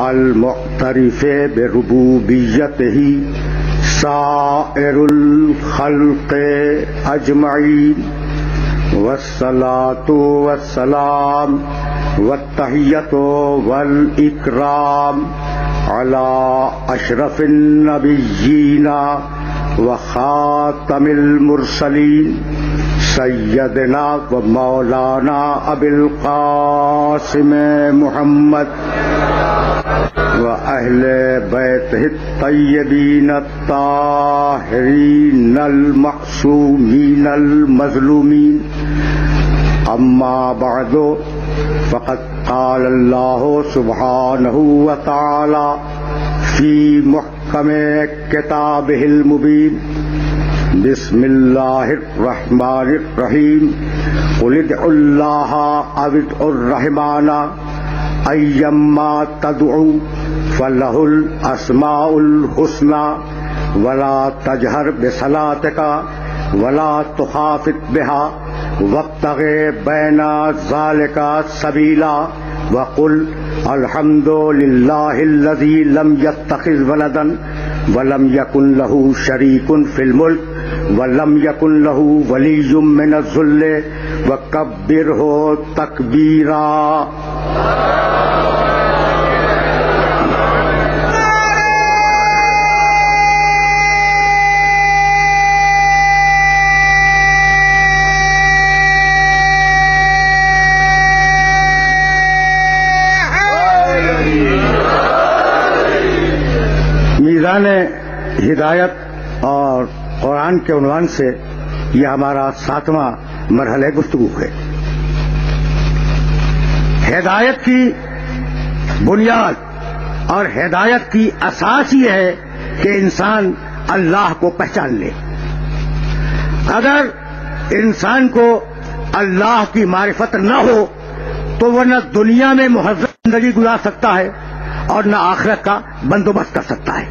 المعترف بربوبیتہ سائر الخلق اجمعین والصلاة والسلام والتحیۃ والاکرام علی اشرف النبیین وخاتم المرسلین سیدنا و مولانا ابی القاسم محمد و اہل بیتہ الطیبین الطاہرین المعصومین المظلومین اما بعد فقد قال اللہ سبحانہ وتعالی فی محکم کتابہ المبین بسم اللہ الرحمن الرحیم قل ادعوا اللہ او ادعوا الرحمن ایما تدعوا فلہ الاسماء الحسنى ولا تجہر بصلاتک ولا تخافت بها وابتغ بین ذلک سبیلا وقل الحمد للہ الذی لم یتخذ ولدا ولم یکن له شریک فی الملک ولم یکن له ولی من الذل وکبرہ تکبیرا. میزان ہدایت اور قرآن کے عنوان سے یہ ہمارا 7واں مرحلہ گفتگو ہے. ہدایت کی بنیاد اور ہدایت کی اساس یہ ہے کہ انسان اللہ کو پہچان لے. اگر انسان کو اللہ کی معرفت نہ ہو تو وہ نہ دنیا میں مہذب زندگی گزار سکتا ہے اور نہ آخرت کا بندوبست کر سکتا ہے.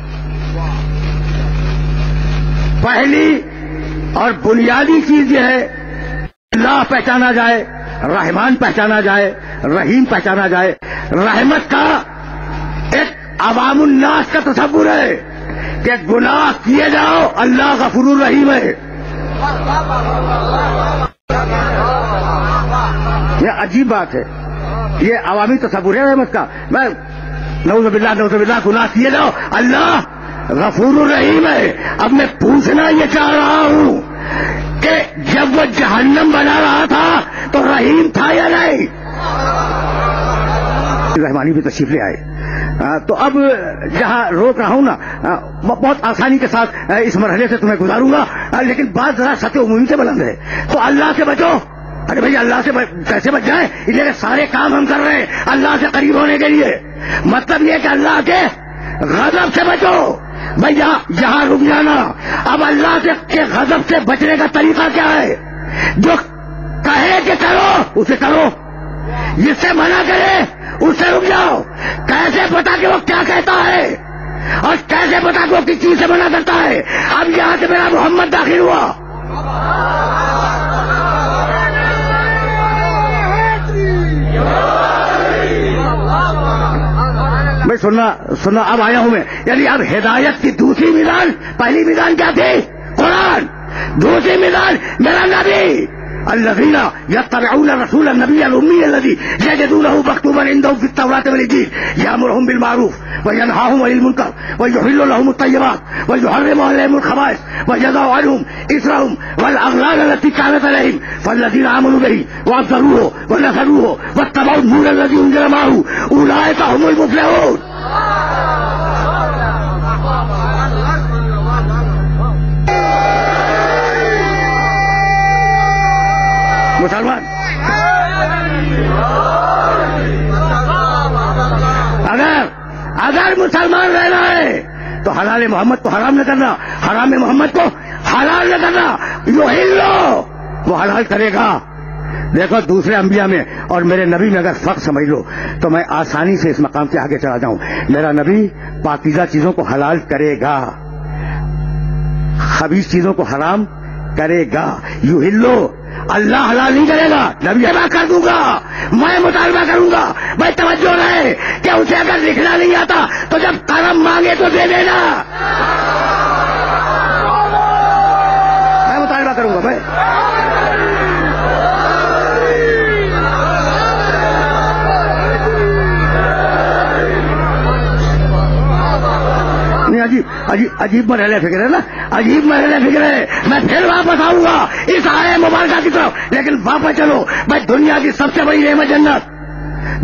پہلی اور بنیادی چیز یہ ہے اللہ پہچانا جائے، رحمان پہچانا جائے، رحیم پہچانا جائے. رحمت کا ایک عوام الناس کا تصور ہے کہ گناہ کیے جاؤ اللہ غفور الرحیم ہے. یہ عجیب بات ہے، یہ عوامی تصور ہے رحمت کا. میں نعوذ باللہ گناہ کیے جاؤ اللہ غفور الرحیم ہے. اب میں پوچھنا یہ چاہ رہا ہوں کہ جب وہ جہنم بنا رہا تھا تو رحیم تھا یا نہیں؟ رحمانی بھی تشریف لے آئے. تو اب جہاں روک رہا ہوں نا بہت آسانی کے ساتھ اس مرحلے سے تمہیں گزاروں گا، لیکن بات ذرا سطح عمومی سے بلند ہے. تو اللہ سے بچو. ارے بھائی اللہ سے کیسے بچ جائیں؟ اس لیے سارے کام ہم کر رہے ہیں اللہ سے قریب ہونے کے لیے. مطلب یہ کہ اللہ کے غضب سے بچو. بھائی جہاں رک جانا. اب اللہ کے غضب سے بچنے کا طریقہ کیا ہے؟ جو کہے کہ کرو اسے کرو، جس سے منع کرے اس سے رک جاؤ. کیسے پتا کہ وہ کیا کہتا ہے اور کیسے پتا کہ وہ کس چیز سے منع کرتا ہے؟ اب یہاں سے میرا محمد داخل ہوا. میں سننا اب آیا ہوں میں. یعنی اب ہدایت کی دوسری میزان، پہلی میزان کیا تھی؟ قرآن. دوسری میزان میرا نبی. الذین یتبعون الرسول النبی الامی الذی یجدونہ مکتوبا عندهم فی التوراۃ والانجیل یأمرهم بالمعروف وینہاهم عن المنکر ویحل لهم الطیبات ویحرم علیہم الخبائث ویضع عنہم اصرہم والاغلال التي كانت علیہم فالذین آمنوا به وعزروه ونصروه واتبعوا النور الذي انزل معه اولئک هم المفلحون. مسلمان اگر مسلمان رہنا ہے تو حلال محمد کو حرام نہ کرنا، حرام محمد کو حلال نہ کرنا. یحلو وہ حلال کرے گا. دیکھو دوسرے انبیاء میں اور میرے نبی میں اگر فرق سمجھ لو تو میں آسانی سے اس مقام سے آگے چلا جاؤں. میرا نبی پاکیزہ چیزوں کو حلال کرے گا، خبیث چیزوں کو حرام کرے گا. یحلو اللہ حلال نہیں کرے گا، نبی بات کر دوں گا، میں مطالبہ کروں گا. بھائی توجہ رہے کہ اسے اگر لکھنا نہیں آتا تو جب قلم مانگے تو دے دینا. میں مطالبہ کروں گا. بھائی عجیب مرحلہ فکر ہے نا، عجیب مرحلہ فکر ہے. میں پھر واپس آؤں گا اس آئے مبارکہ کی طرف، لیکن واپس چلو. بھائی دنیا کی سب سے بڑی نعمت جنت،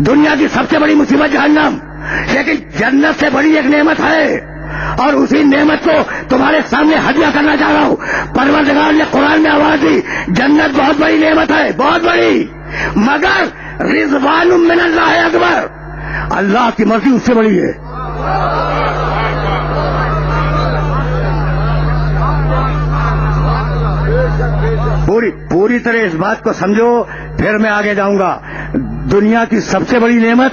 دنیا کی سب سے بڑی مصیبت جہنم، لیکن جنت سے بڑی ایک نعمت ہے اور اسی نعمت کو تمہارے سامنے ہدیہ کرنا چاہ رہا ہوں. پروردگار نے قرآن میں آواز دی جنت بہت بڑی نعمت ہے، بہت بڑی، مگر رضوان من اللہ اکبر، اللہ کی مرضی اس سے بڑی ہے. پوری طرح اس بات کو سمجھو، پھر میں آگے جاؤں گا. دنیا کی سب سے بڑی نعمت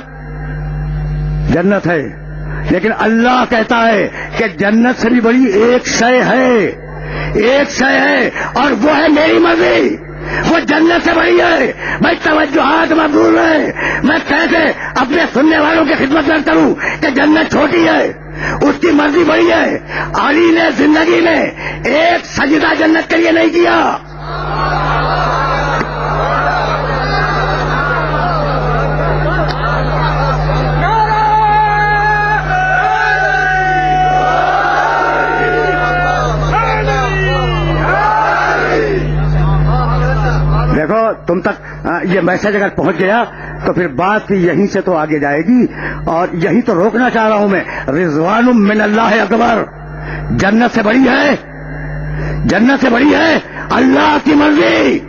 جنت ہے، لیکن اللہ کہتا ہے کہ جنت سے بھی بڑی ایک شے ہے، ایک شے ہے، اور وہ ہے میری مرضی. وہ جنت سے بڑی ہے. بھائی توجہات مقبول ہے. میں کیسے اپنے سننے والوں کی خدمت میں کروں کہ جنت چھوٹی ہے، اس کی مرضی بڑی ہے. علی نے زندگی میں ایک سجدہ جنت کے لیے نہیں کیا. دیکھو تم تک یہ میسج اگر پہنچ گیا تو پھر بات یہیں سے تو آگے جائے گی، اور یہی تو روکنا چاہ رہا ہوں میں. رضوان من اللہ اکبر، جنت سے بڑی ہے، جنت سے بڑی ہے. اللہ کی مرضی،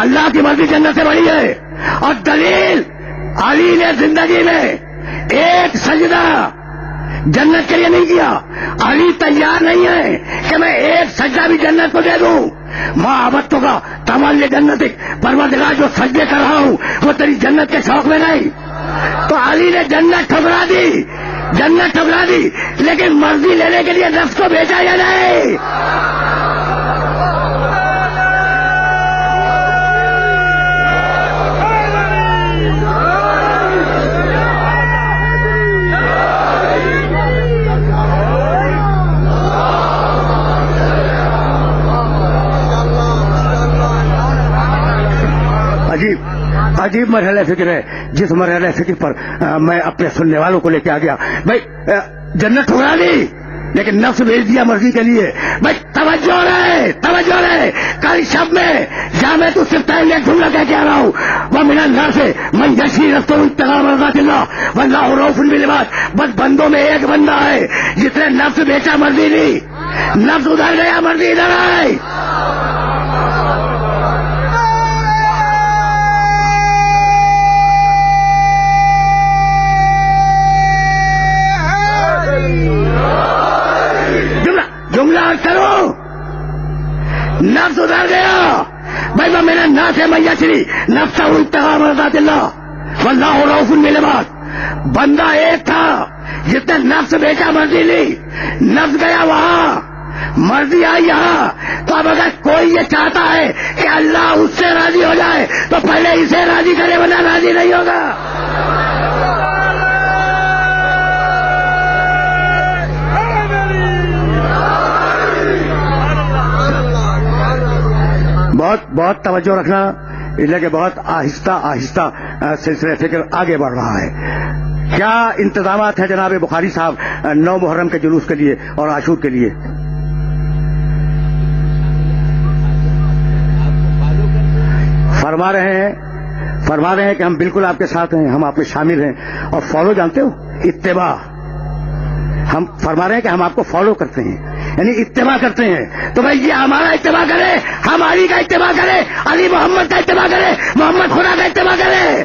اللہ کی مرضی جنت سے بڑی ہے. اور دلیل، علی نے زندگی میں ایک سجدہ جنت کے لیے نہیں کیا. علی تیار نہیں ہے کہ میں ایک سجدہ بھی جنت کو دے دوں. ماں عبدتو کا تمل جنت، پروردگار جو سجدے کر رہا ہوں وہ تیری جنت کے شوق میں نہیں. تو علی نے جنت ٹھکرا دی، جنت ٹھکرا دی، لیکن مرضی لینے کے لیے نفس کو بیچا یا نہیں. عجیب مرحلہ فکر ہے جس مرحلہ فکر پر میں اپنے سننے والوں کو لے کے آ گیا. بھائی جنت ٹھکرا دی لیکن نفس بھیج دیا مرضی کے لیے. بھائی توجہ رہے، توجہ رہے. کل شب میں جہاں میں تو صرف ٹائم ایک جملہ کہہ کے آ رہا ہوں، وہ من الناس من یشری نفسہ ابتغاء مرضات اللہ واللہ رؤوف بالعباد. بس بندوں میں ایک بندہ ہے جس نے نفس بیچا، مرضی لی، نفس ادھر گیا، مرضی ادھر آئی. جملہ کرو، نفس ادھر گیا. بھائی وہ میرا ناس ہے من یشری نفسہ ابتغاء مرضات اللہ واللہ رؤوف بالعباد. بندہ ایک تھا جس نے نفس بیچا، مرضی لی، نفس گیا وہاں، مرضی آئی یہاں. تو اب اگر کوئی یہ چاہتا ہے کہ اللہ اس سے راضی ہو جائے تو پہلے اسے راضی کرے، ورنہ راضی نہیں ہوگا. بہت توجہ رکھنا، اس لیے کہ بہت آہستہ آہستہ سلسلہ فکر آگے بڑھ رہا ہے. کیا انتظامات ہیں جناب بخاری صاحب 9 محرم کے جلوس کے لیے اور عاشور کے لیے؟ فرما رہے ہیں کہ ہم بالکل آپ کے ساتھ ہیں، ہم آپ میں شامل ہیں. اور فالو جانتے ہو، اتباع. ہم فرما رہے ہیں کہ ہم آپ کو فالو کرتے ہیں، یعنی اتباع کرتے ہیں. تو بھائی یہ ہمارا اتباع کرے، ہم علی کا اتباع کرے، علی محمد کا اتباع کرے، محمد خدا کا اتباع کرے.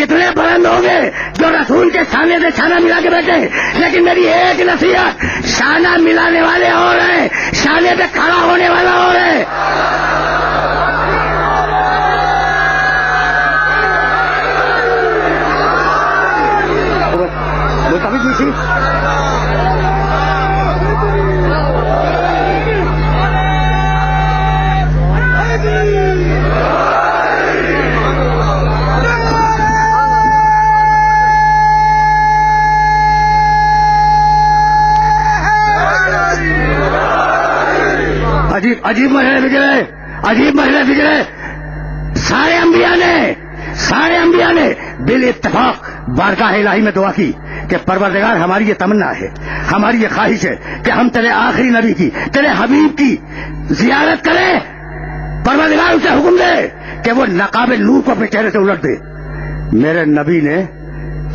کتنے بلند ہوں گے جو رسول کے شانے سے شانہ ملا کے بیٹھے، لیکن میری ایک نصیحت، شانہ ملانے والے اور ہیں، شانے پہ کھڑا ہونے والا اور ہے۔ عجیب مسئلے بگڑے، عجیب مسئلے بگڑے۔ سارے انبیاء نے بال اتفاق بارگاہ الہی میں دعا کی کہ پروردگار ہماری یہ تمنا ہے، ہماری یہ خواہش ہے کہ ہم تیرے آخری نبی کی، تیرے حبیب کی زیارت کریں۔ پروردگار اسے حکم دے کہ وہ نقاب نور کو اپنے چہرے سے الٹ دے۔ میرے نبی نے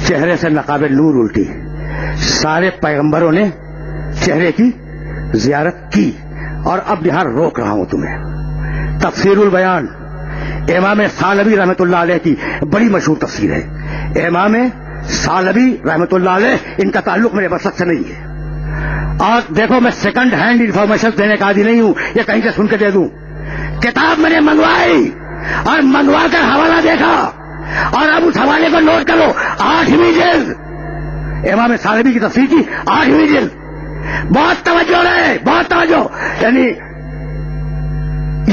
چہرے سے نقاب نور الٹی، سارے پیغمبروں نے چہرے کی زیارت کی۔ اور اب یہاں روک رہا ہوں تمہیں، تفسیر البیان امام ثعلبی رحمۃ اللہ علیہ کی بڑی مشہور تفسیر ہے۔ امام ثعلبی رحمۃ اللہ علیہ، ان کا تعلق میرے مسلک سے نہیں ہے، اور دیکھو میں سیکنڈ ہینڈ انفارمیشن دینے کا عادی نہیں ہوں، یہ کہیں سے سن کے دے دوں۔ کتاب میں نے منگوائی اور منگوا کر حوالہ دیکھا، اور اب اس حوالے کو نوٹ کرو، 8ویں جلد امام ثعلبی کی تفسیر کی 8ویں جلد۔ بہت توجہ رہے، بہت توجہ، یعنی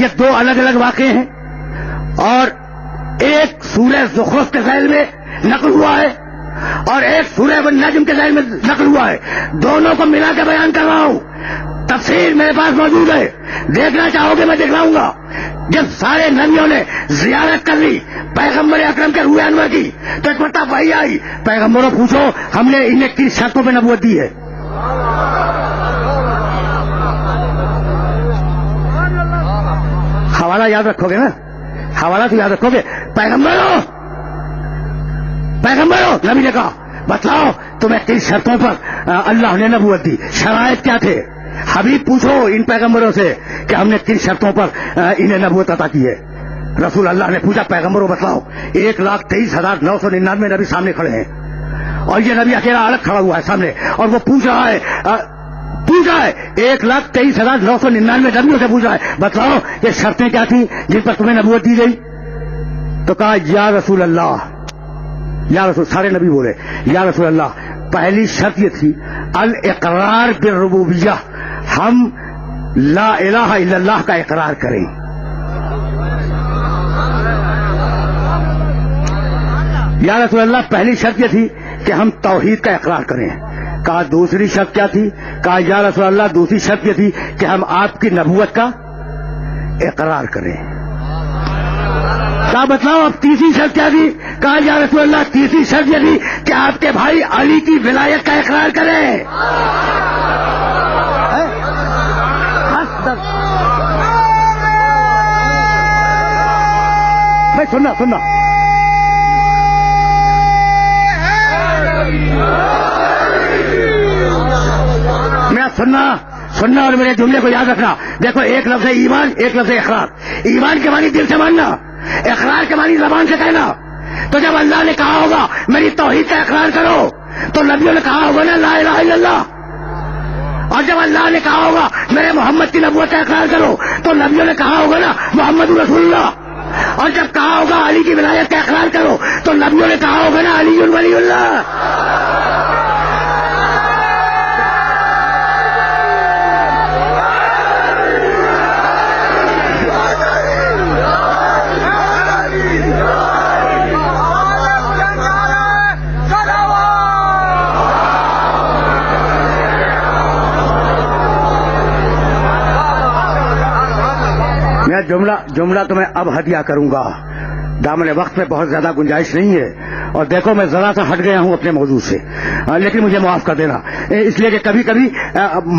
یہ دو الگ الگ واقعے ہیں، اور ایک سورہ زخرف کے ذیل میں نقل ہوا ہے اور ایک سورہ النجم کے ذیل میں نقل ہوا ہے، دونوں کو ملا کے بیان کر رہا ہوں۔ تفسیر میرے پاس موجود ہے، دیکھنا چاہو گے میں دکھلاؤں گا۔ جب سارے نبیوں نے زیارت کر لی پیغمبر اکرم کے روح انور کی، تو ایک مرتبہ وحی آئی، پیغمبروں پوچھو ہم نے انہیں کس شرطوں پہ نبوت دی ہے؟ حوالہ یاد رکھو گے نا، حوالہ تو یاد رکھو گے۔ پیغمبروں نبی نے کہا بتلاؤ تمہیں کس شرطوں پر اللہ نے نبوت دی، شرائط کیا تھے؟ حبیب پوچھو ان پیغمبروں سے کہ ہم نے کن شرطوں پر انہیں نبوت عطا کی ہے۔ رسول اللہ نے پوچھا پیغمبروں بتلاؤ، 1,23,999 نبی سامنے کھڑے ہیں، اور یہ نبی اکیلا الگ کھڑا ہوا ہے سامنے، اور وہ پوچھ رہا ہے 1,23,999 نبیوں سے پوچھ رہا ہے بتلاؤ یہ شرطیں کیا تھیں جن پر تمہیں نبوت دی گئی؟ تو کہا یا رسول اللہ، یا رسول، سارے نبی بولے یا رسول اللہ، پہلی شرط یہ تھی الاقرار بالربوبیہ، ہم لا الہ الا اللہ کا اقرار کریں۔ یا رسول اللہ پہلی شرط یہ تھی کہ ہم توحید کا اقرار کریں۔ کہا دوسری شرط کیا تھی؟ کہا یا رسول اللہ دوسری شرط یہ تھی کہ ہم آپ کی نبوت کا اقرار کریں۔ کہا بتلاؤ اب تیسری شرط کیا تھی؟ کہا یا رسول اللہ تیسری شرط یہ تھی کہ آپ کے بھائی علی کی ولایت کا اقرار کریں۔ بھائی سننا سننا اور میرے جملے کو یاد رکھنا۔ دیکھو ایک لفظ ہے ایمان، ایک لفظ ہے اقرار۔ ایمان کے معنی دل سے ماننا، اقرار کے معنی زبان سے کہنا۔ تو جب اللہ نے کہا ہوگا میری توحید کا اقرار کرو، تو نبیوں نے کہا ہوگا نا لا الہ الا اللہ، اور جب اللہ نے کہا ہوگا میرے محمد کی نبوت کا اقرار کرو، تو نبیوں نے کہا ہوگا نا محمد رسول اللہ، اور جب کہا ہوگا علی کی ولایت کا اقرار کرو، تو نبیوں نے کہا ہوگا نا علی ولی اللہ۔ میں جملہ تو میں اب ہدیہ کروں گا، دامن وقت میں بہت زیادہ گنجائش نہیں ہے، اور دیکھو میں ذرا سا ہٹ گیا ہوں اپنے موضوع سے، لیکن مجھے معاف کر دینا، اس لیے کہ کبھی کبھی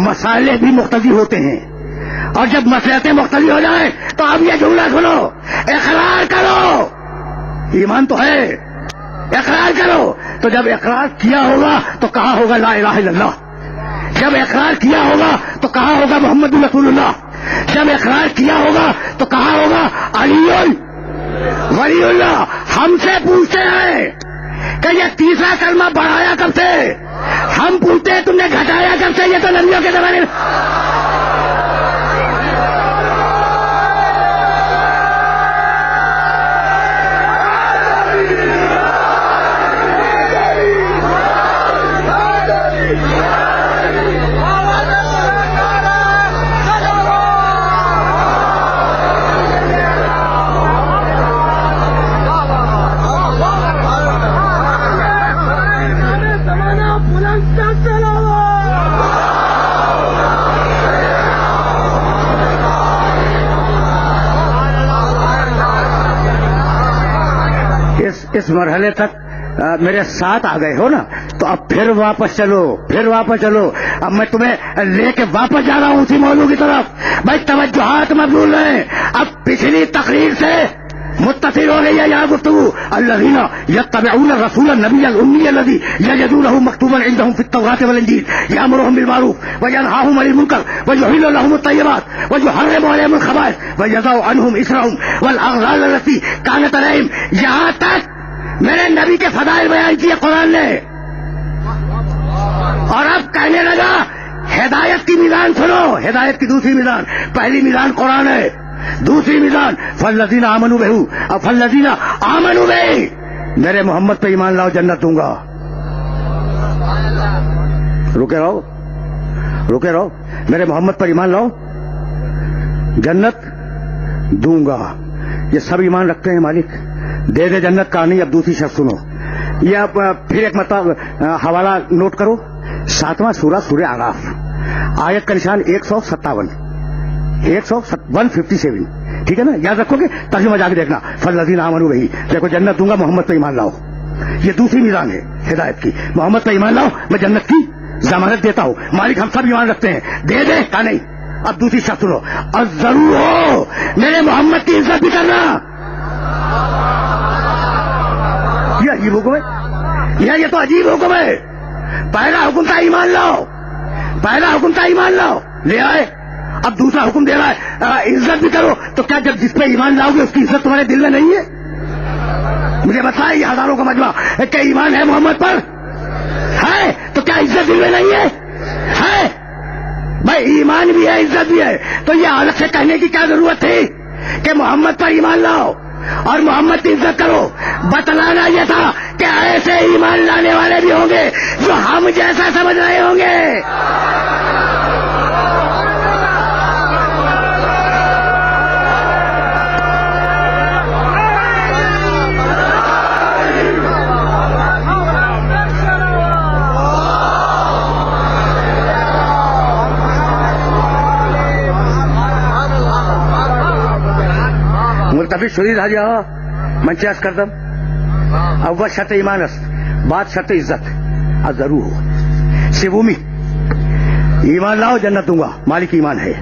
مسائل بھی مختلف ہوتے ہیں، اور جب مسئلتیں مختلف ہو جائیں تو اب یہ جملہ سنو، اقرار کرو، ایمان تو ہے، اقرار کرو۔ تو جب اقرار کیا ہوگا تو کہا ہوگا لا الہ الا اللہ، جب اقرار کیا ہوگا تو کہا ہوگا محمد رسول اللہ، جب اقرار کیا ہوگا تو کہا ہوگا علی ولی اللہ ہم سے پوچھتے ہیں کہ یہ تیسرا کلمہ بڑھایا کب سے؟ ہم پوچھتے ہیں تم نے گھٹایا کب سے؟ یہ تو نبیوں کے زمانے میں اس مرحلے تک میرے ساتھ آ گئے ہو نا، تو اب پھر واپس چلو. اب میں تمہیں لے کے واپس جا رہا ہوں اسی موضوع کی طرف. بھائی توجہات مبذول رہیں. اب پچھلی تقریر سے متصل ہو گئی ہے یہاں گفتگو. الذین یتبعون الرسول النبی الامی الذی یجدونہ مکتوبا عندہم فی التوراۃ والانجیل یأمرہم بالمعروف وینہاہم عن المنکر ویحل لہم الطیبات ویحرم علیہم الخبائث ویضع عنہم اصرہم والاغلال التی کانت علیہم. یہاں تک میرے نبی کے فضائل بیان کیے قرآن نے، اور اب کہنے لگا ہدایت کی میزان سنو. ہدایت کی دوسری میزان، پہلی میزان قرآن ہے، دوسری میزان فالذین آمنوا بہ اور فالذین آمنوا بہ، میرے محمد پہ ایمان لاؤ جنت دوں گا. رکے رہو، میرے محمد پر ایمان لاؤ جنت دوں گا. یہ سب ایمان رکھتے ہیں مالک، دے دے جنت کا نہیں. اب دوسری شرط سنو، یہ اب پھر ایک مطلب حوالہ نوٹ کرو. 7واں سورہ سورہ اعراف، آیت کا نشان 157، 157 ٹھیک ہے نا، یاد رکھو گے، ترجمہ جا کے دیکھنا. فالذین آمنوا بہ، دیکھو جنت دوں گا، محمد پہ ایمان لاؤ. یہ دوسری میزان ہے ہدایت کی. محمد پہ ایمان لاؤ، میں جنت کی ضمانت دیتا ہوں. مالک ہم سب ایمان رکھتے ہیں، دے دے کا نہیں. اب دوسری شرط سنو، اور ضرور ہو میرے محمد کی عزت بھی کرنا. یہ عجیب حکم ہے، یہ تو عجیب حکم ہے. پہلا حکم تھا ایمان لاؤ، لے آئے. اب دوسرا حکم دے رہا ہے عزت بھی کرو. تو کیا جب جس پہ ایمان لاؤ گے اس کی عزت تمہارے دل میں نہیں ہے؟ مجھے بتائے یہ ہزاروں کا مجمع کہ ایمان ہے محمد پر ہے، تو کیا عزت دل میں نہیں ہے؟ بھائی ایمان بھی ہے عزت بھی ہے، تو یہ الگ سے کہنے کی کیا ضرورت تھی کہ محمد پر ایمان لاؤ اور محمد کی عزت کرو؟ بتلانا یہ تھا کہ ایسے ایمان لانے والے بھی ہوں گے جو ہم جیسا سمجھ رہے ہوں گے. ملتفت شدید حاجی آقا من چه از کردم؟ اول شرط ایمان است، بعد شرط عزت. از ضرور ہو. سومی ایمان لاؤ جنت دوں گا، مالک ایمان ہے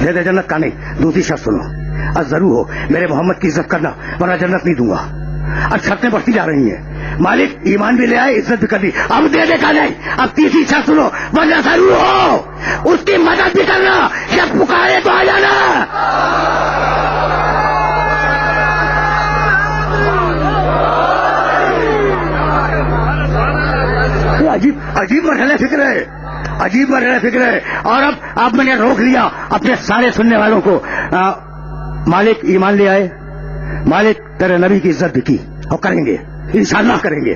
دے دے جنت کا نہیں. دوسری شرط سنو، از ضرور ہو میرے محمد کی عزت کرنا ورنہ جنت نہیں دوں گا. اب شرطیں بڑھتی جا رہی ہیں، مالک ایمان بھی لے آئے عزت بھی کر دی، اب دے دے کا نہیں. اب تیسری شرط سنو، ورنہ ضرور ہو اس کی مدد بھی کرنا، جب پکارے تو آ جانا. عجیب مرحلہ فکر ہے. اور اب میں نے روک لیا اپنے سارے سننے والوں کو. مالک ایمان لے آئے، مالک تیرے نبی کی عزت بھی کی اور کریں گے انشاءاللہ کریں گے.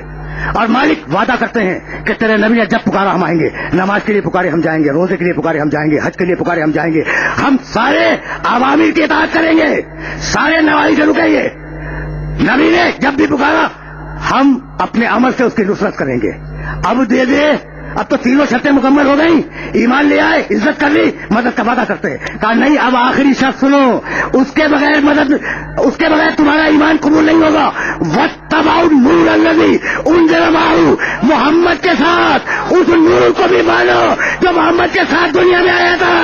اور مالک وعدہ کرتے ہیں کہ تیرے نبی نے جب پکارا ہم آئیں گے، نماز کے لیے پکارے ہم جائیں گے، روزے کے لیے پکارے ہم جائیں گے، حج کے لیے پکارے ہم جائیں گے. ہم سارے عوامر کی اطاعت کریں گے، سارے نواہی سے رکیں گے. نبی نے جب بھی پکارا ہم اپنے عمل سے اس کی نصرت کریں گے. اب دے دے. اب تو تینوں شرطیں مکمل ہو گئیں، ایمان لے آئے، عزت کر لی، مدد کا وعدہ کرتے ہیں. کہا نہیں اب آخری شرط سنو، اس کے بغیر تمہارا ایمان قبول نہیں ہوگا. واتبعوا النور الذی انزل معہ، محمد کے ساتھ اس نور کو بھی مانو جو محمد کے ساتھ دنیا میں آیا تھا.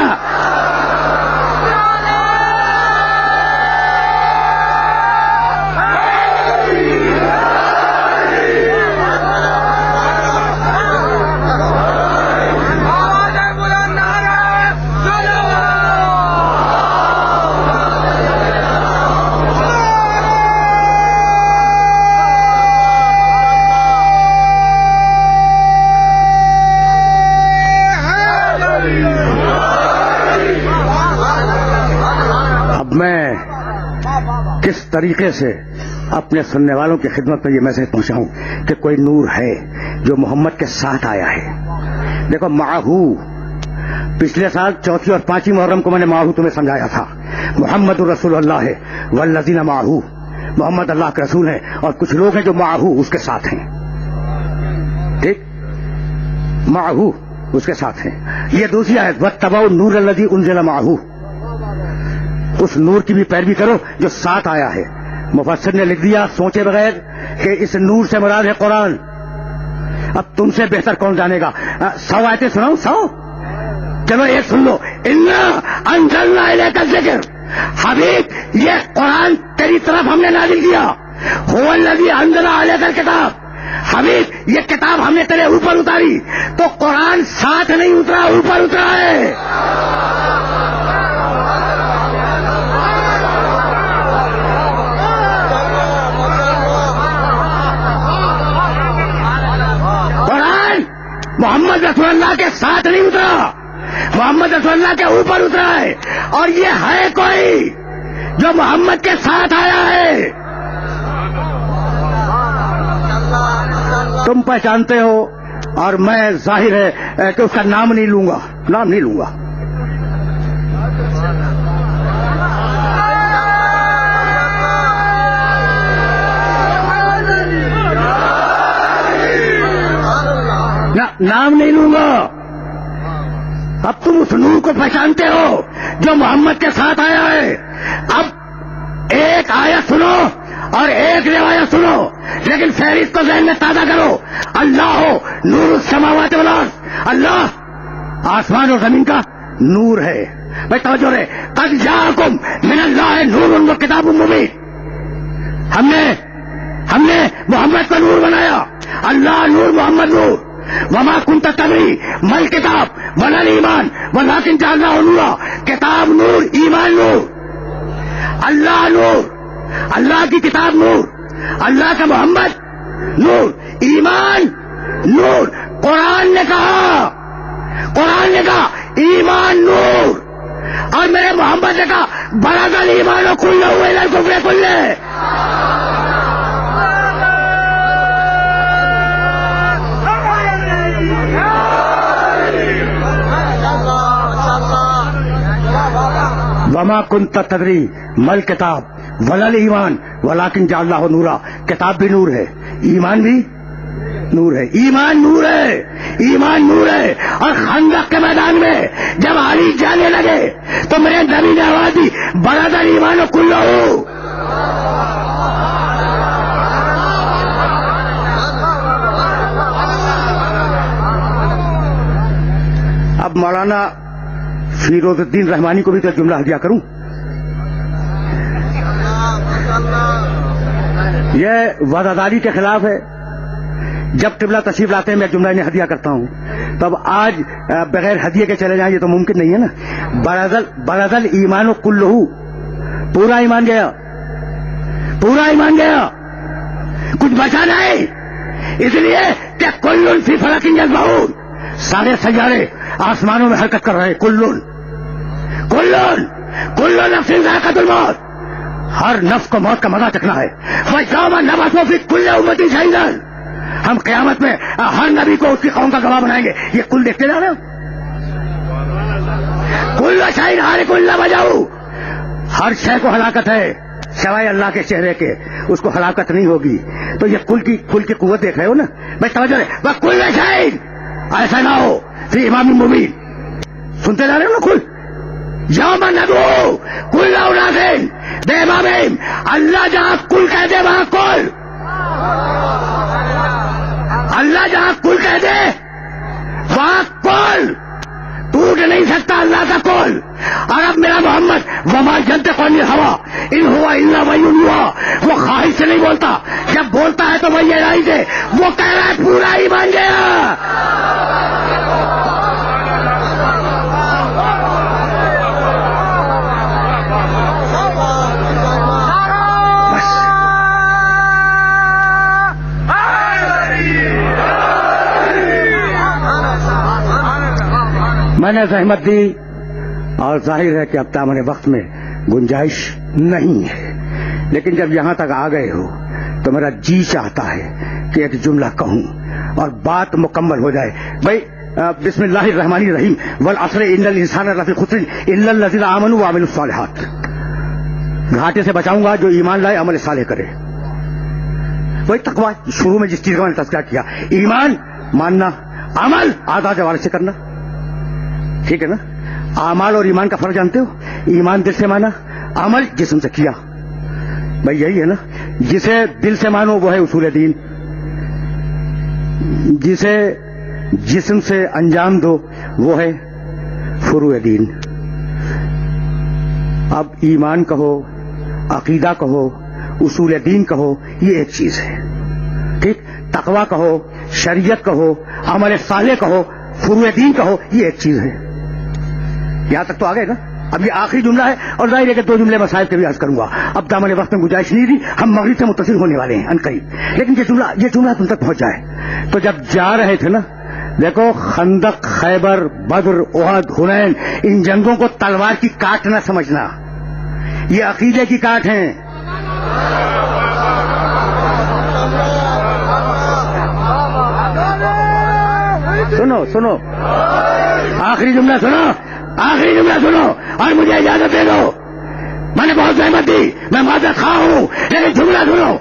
طریقے سے اپنے سننے والوں کی خدمت میں یہ میسج پہنچاؤں کہ کوئی نور ہے جو محمد کے ساتھ آیا ہے. دیکھو معہو، پچھلے سال چوتھی اور پانچویں محرم کو میں نے معہو تمہیں سمجھایا تھا. محمد رسول اللہ ہے والذین معہو، محمد اللہ کے رسول ہیں اور کچھ لوگ ہیں جو معہو اس کے ساتھ ہیں. ٹھیک، معہو اس کے ساتھ ہیں. یہ دوسری آیت واتبعوا النور الذی انزل معہو، اس نور کی بھی پیروی کرو جو ساتھ آیا ہے. مفسر نے لکھ دیا سوچے بغیر کہ اس نور سے مراد ہے قرآن. اب تم سے بہتر کون جانے گا؟ 100 آیتیں سناؤ؟ 100؟ چلو ایک سن لو. انا انزلنا الیک الذکر، حبیب یہ قرآن تیری طرف ہم نے نازل کیا. هو الذی انزل الیک الکتاب، حبیب یہ کتاب ہم نے تیرے اوپر اتاری. تو قرآن ساتھ نہیں اترا، اوپر اترا ہے. قرآن محمد رسول اللہ کے ساتھ نہیں اترا، محمد رسول اللہ کے اوپر اترا ہے. اور یہ ہے کوئی جو محمد کے ساتھ آیا ہے. تم پہچانتے ہو اور میں ظاہر ہے کہ اس کا نام نہیں لوں گا، نام نہیں لوں گا. نام نہیں لوں گا. اب تم اس نور کو پہچانتے ہو جو محمد کے ساتھ آیا ہے. اب ایک آیت سنو اور ایک روایت سنو، لیکن فہرست کو ذہن میں تازہ کرو. اللہ ہو نور السماوات والارض، اللہ آسمان اور زمین کا نور ہے. بھائی توجہ رہے. قد جاءکم من اللہ نور و کتاب مبین. ہم نے محمد کو نور بنایا. اللہ نور، محمد نور. وما كنت تدري ما الكتاب ولا الایمان ولكن جعلناه نورا. کتاب نور، ایمان نور. اللہ نور، اللہ کی کتاب نور، اللہ کا محمد نور، ایمان نور. قرآن نے کہا ایمان نور، اور میرے محمد نے کہا برز الایمان کلہ الی الکفر کلہ. وما كنت تدری ما الکتاب ولا الایمان ولکن جعلناه نورا. کتاب بھی نور ہے، ایمان بھی نور ہے. ایمان نور ہے، ایمان نور ہے. اور خندق کے میدان میں جب علی جانے لگے تو میرے نبی نے آواز دی برز الایمان کلہ. اب مولانا فیروز الدین رحمانی کو بھی تو جملہ ہدیہ کروں. یہ وزاداری کے خلاف ہے. جب قبلہ تشریف لاتے ہیں میں جملہ انہیں ہدیہ کرتا ہوں. تب آج بغیر ہدیے کے چلے جائیں یہ تو ممکن نہیں ہے نا. برزل ایمان کلہ، پورا ایمان گیا، پورا ایمان گیا، کچھ بچا نہیں. اس لیے کہ کل فی فلک یسبحون، سارے سیارے آسمانوں میں حرکت کر رہے. کل نفس ذائقۃ الموت، ہر نفس کو موت کا مزہ چکھنا ہے. وَيَوْمَ نَبْعَثُ فِي كُلِّ أُمَّةٍ شَهِيدًا، ہم قیامت میں ہر نبی کو اس کی قوم کا گواہ بنائیں گے. یہ کل دیکھتے جا رہے ہو. کل شیء ہالک الا وجہہ، ہر شے کو ہلاکت ہے سوائے اللہ کے چہرے کے، اس کو ہلاکت نہیں ہوگی. تو یہ کل کی قوت دیکھ رہے ہو نا. بھائی توجہ رہے. وَكُلَّ شَيْءٍ، ایسا نہ ہو فی امام مبین. سنتے جا رہے ہو نا. کل یوم ندعو کل اناس بامامہم، اللہ جہاں کل کہہ دے وہاں کل، اللہ جہاں کل کہہ دے وہاں کل. ٹوٹ نہیں سکتا اللہ کا کل. اور اب میرا محمد وما ینطق عن الہوی ان ہوا الا وحی یوحی، وہ خواہش سے نہیں بولتا. جب بولتا ہے تو وہی الہی سے. وہ کہہ رہا ہے پورا ایمان گیا. میں نے زحمت دی اور ظاہر ہے کہ اب دامن وقت میں گنجائش نہیں ہے. لیکن جب یہاں تک آ گئے ہو تو میرا جی چاہتا ہے کہ ایک جملہ کہوں اور بات مکمل ہو جائے. بھائی بسم اللہ الرحمن الرحیم والعصر ان الانسان لفی خسر الا الذین آمنوا وعملوا الصالحات. گھاٹے سے بچاؤں گا جو ایمان لائے عمل صالح کرے. وہی تقویٰ شروع میں جس چیز کا میں نے تذکرہ کیا, ایمان ماننا, عمل آدھا جوارح سے کرنا. ٹھیک ہے نا؟ اعمال اور ایمان کا فرق جانتے ہو؟ ایمان دل سے مانا, عمل جسم سے کیا. بھائی یہی ہے نا, جسے دل سے مانو وہ ہے اصول دین, جسے جسم سے انجام دو وہ ہے فروع دین. اب ایمان کہو, عقیدہ کہو, اصول دین کہو, یہ ایک چیز ہے. ٹھیک, تقویٰ کہو, شریعت کہو, عمل صالح کہو, فروع دین کہو, یہ ایک چیز ہے. یہاں تک تو آ گئے نا. اب یہ آخری جملہ ہے اور ظاہر ہے کہ 2 جملے مسائل کے بھی عرض کروں گا. اب دامن وقت میں گنجائش نہیں رہی, ہم مغرب سے متصل ہونے والے ہیں عنقریب. لیکن یہ جملہ تم تک پہنچ جائے. تو جب جا رہے تھے نا, دیکھو خندق, خیبر, بدر, احد, حنین, ان جنگوں کو تلوار کی کاٹ نہ سمجھنا, یہ عقیدے کی کاٹ ہیں. سنو آخری جملہ سنو اور مجھے اجازت دے دو. میں نے بہت زحمت دی, میں معذرت خواہ ہوں, لیکن جملہ سنو.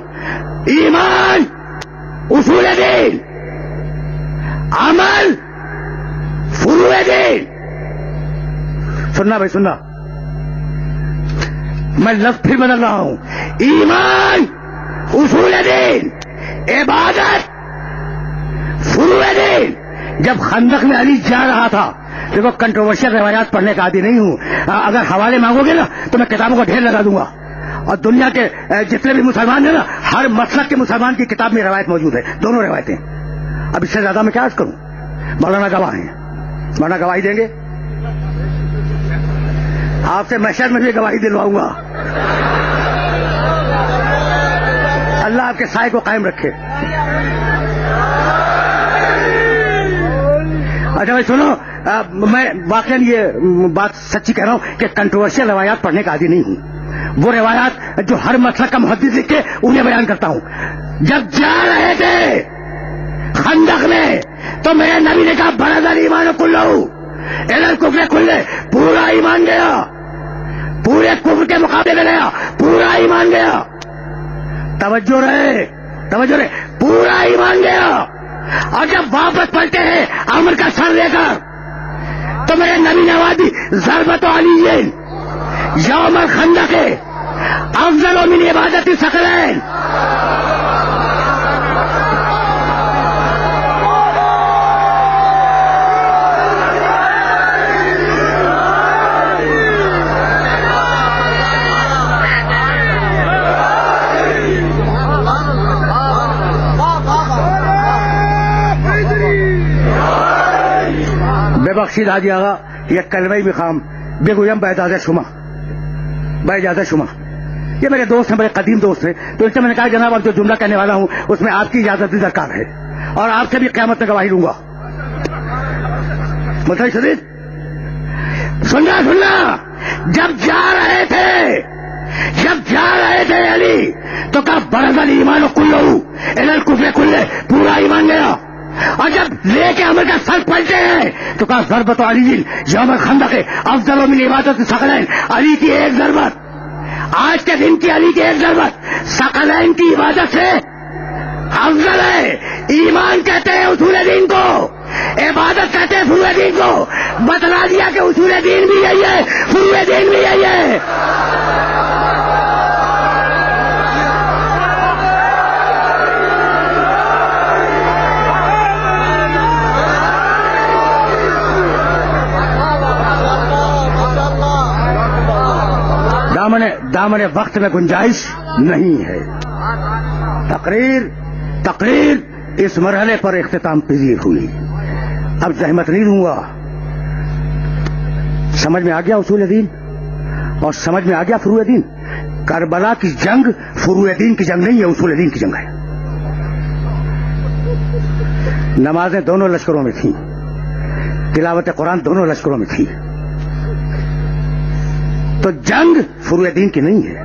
ایمان, اصول دین, عمل, فروع دین. سننا بھائی سننا, میں لفظ پھر بدل رہا ہوں. ایمان, اصول دین, عبادت, فروع دین. جب خندق میں علی جا رہا تھا, دیکھو کنٹروورشل روایات پڑھنے کا عادی نہیں ہوں, اگر حوالے مانگو گے نا تو میں کتابوں کا ڈھیر لگا دوں گا. اور دنیا کے جتنے بھی مسلمان ہیں نا, ہر مسلک کے مسلمان کی کتاب میں روایت موجود ہے, دونوں روایتیں. اب اس سے زیادہ میں کیا عرض کروں؟ مولانا گواہ ہیں, مولانا گواہی دیں گے. آپ سے محشر میں بھی گواہی دلواؤں گا. اللہ آپ کے سائے کو قائم رکھے. اچھا بھائی سنو, میں واقعی یہ بات سچی کہہ رہا ہوں کہ کنٹروورشل روایات پڑھنے کا عادی نہیں ہوں. وہ روایات جو ہر مسلک کا محدث لکھے انہیں بیان کرتا ہوں. جب جا رہے تھے خندق میں تو میرے نبی نے کہا برز الایمان کلہ الی الکفر کلہ, پورا ایمان گیا, پورے کفر کے مقابلے میں گیا, پورا ایمان گیا. توجہ رہے, پورا ایمان گیا. اور جب واپس پلٹے ہیں عمر کا سر لے کر تو میرے نبی نے آواز دی ضربت علی یوم الخندق افضل من عبادت الثقلین. بخشید حاجی آغا یہ کلمہ مقام بگویم باجازت شما. یہ میرے دوست ہیں, بڑے قدیم دوست ہیں, تو ان سے میں نے کہا جناب اب جو جملہ کہنے والا ہوں اس میں آپ کی اجازت بھی درکار ہے اور آپ سے بھی قیامت میں گواہی لوں گا. مطلب شدید سننا, جب جا رہے تھے علی تو کہا برز الایمان کلہ الی الکفر کلہ, پورا ایمان گیا. اور جب لے کے عمر کا سر پلٹے ہیں تو کہا ضربت علی یوم الخندق افضل من عبادت الثقلین. علی کی ایک ضربت, آج کے دن کی علی کی ایک ضربت ثقلین کی عبادت سے افضل ہے. ایمان کہتے ہیں اصول دین کو, عبادت کہتے ہیں فروع دین کو. بتلا دیا کہ اصول دین بھی یہی ہے, فروع دین بھی یہی ہے. دامن وقت میں گنجائش نہیں ہے. تقریر اس مرحلے پر اختتام پذیر ہوئی. اب زحمت نہیں دوں گا. سمجھ میں آ گیا اصول دین اور سمجھ میں آ گیا فروع دین. کربلا کی جنگ فروع دین کی جنگ نہیں ہے, اصول دین کی جنگ ہے. نمازیں دونوں لشکروں میں تھیں, تلاوت قرآن دونوں لشکروں میں تھی. تو جنگ فروع دین کی نہیں ہے.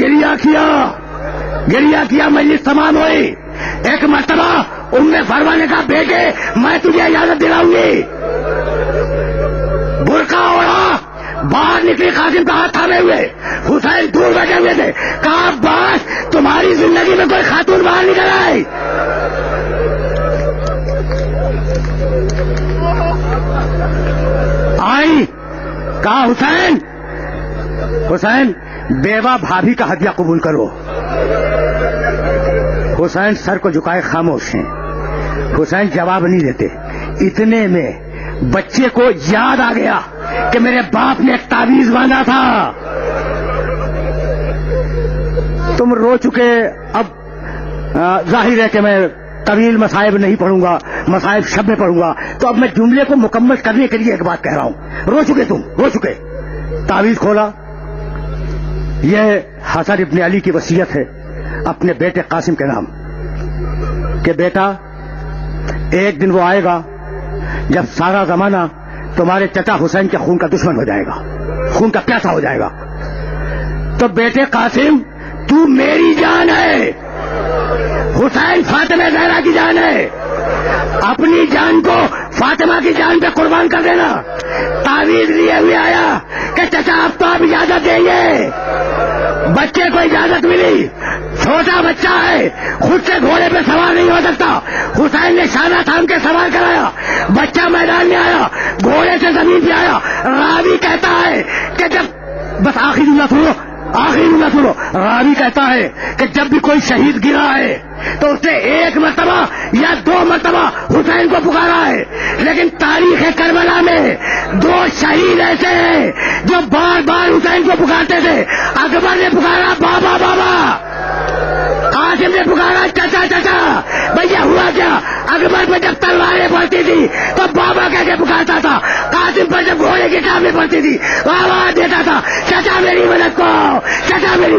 گریا کیا مجلس تمام ہوئی. ایک مرتبہ ام فروا نے کہا بیٹے میں تجھے اجازت دلاؤں گی. برقع اوڑھا باہر نکلی قاسم کا ہاتھ تھامے ہوئے. حسین دور بیٹھے ہوئے تھے. کہا عباس تمہاری زندگی میں کوئی خاتون باہر نکل آئی. آئی. کہا حسین بیوہ بھابھی کا ہدیہ قبول کرو. حسین سر کو جھکائے خاموش ہیں. حسین جواب نہیں دیتے. اتنے میں بچے کو یاد آ گیا کہ میرے باپ نے ایک تعویذ باندھا تھا. تم رو چکے. اب ظاہر ہے کہ میں طویل مصائب نہیں پڑھوں گا, مصائب شب میں پڑھوں گا, تو اب میں جملے کو مکمل کرنے کے لیے ایک بات کہہ رہا ہوں. رو چکے تم, رو چکے. تعویذ کھولا. یہ حسن ابن علی کی وصیت ہے اپنے بیٹے قاسم کے نام کہ بیٹا ایک دن وہ آئے گا جب سارا زمانہ تمہارے چچا حسین کے خون کا دشمن ہو جائے گا, خون کا پیاسا ہو جائے گا. تو بیٹے قاسم تو میری جان ہے, حسین فاطمہ زہرا کی جان ہے. اپنی جان کو فاطمہ کی جان پہ قربان کر دینا. تعویذ لیے ہوئے آیا کہ چچا اب تو آپ اجازت دیں گے. بچے کو اجازت ملی. چھوٹا بچہ ہے, خود سے گھوڑے پہ سوار نہیں ہو سکتا. حسین نے شانہ تھام کے سوار کرایا. بچہ میدان میں آیا, گھوڑے سے زمین پہ آیا. راوی کہتا ہے کہ جب بس آخری جملہ سنو. راوی کہتا ہے کہ جب بھی کوئی شہید گرا ہے تو اس نے ایک مرتبہ یا 2 مرتبہ حسین کو پکارا ہے. لیکن تاریخ کربلا میں 2 شہید ایسے ہیں جو بار بار حسین کو پکارتے تھے. اکبر نے پکارا بابا بابا, قاسم نے پکارا چچا چچا. بھیا ہوا کیا؟ اکبر پہ جب تلواریں پڑتی تھی تو بابا کہہ کے پکارتا تھا. قاسم پر جب گھوڑے کی ٹانگیں پڑتی تھی آواز دیتا تھا چچا میری مدد کو, چچا میری.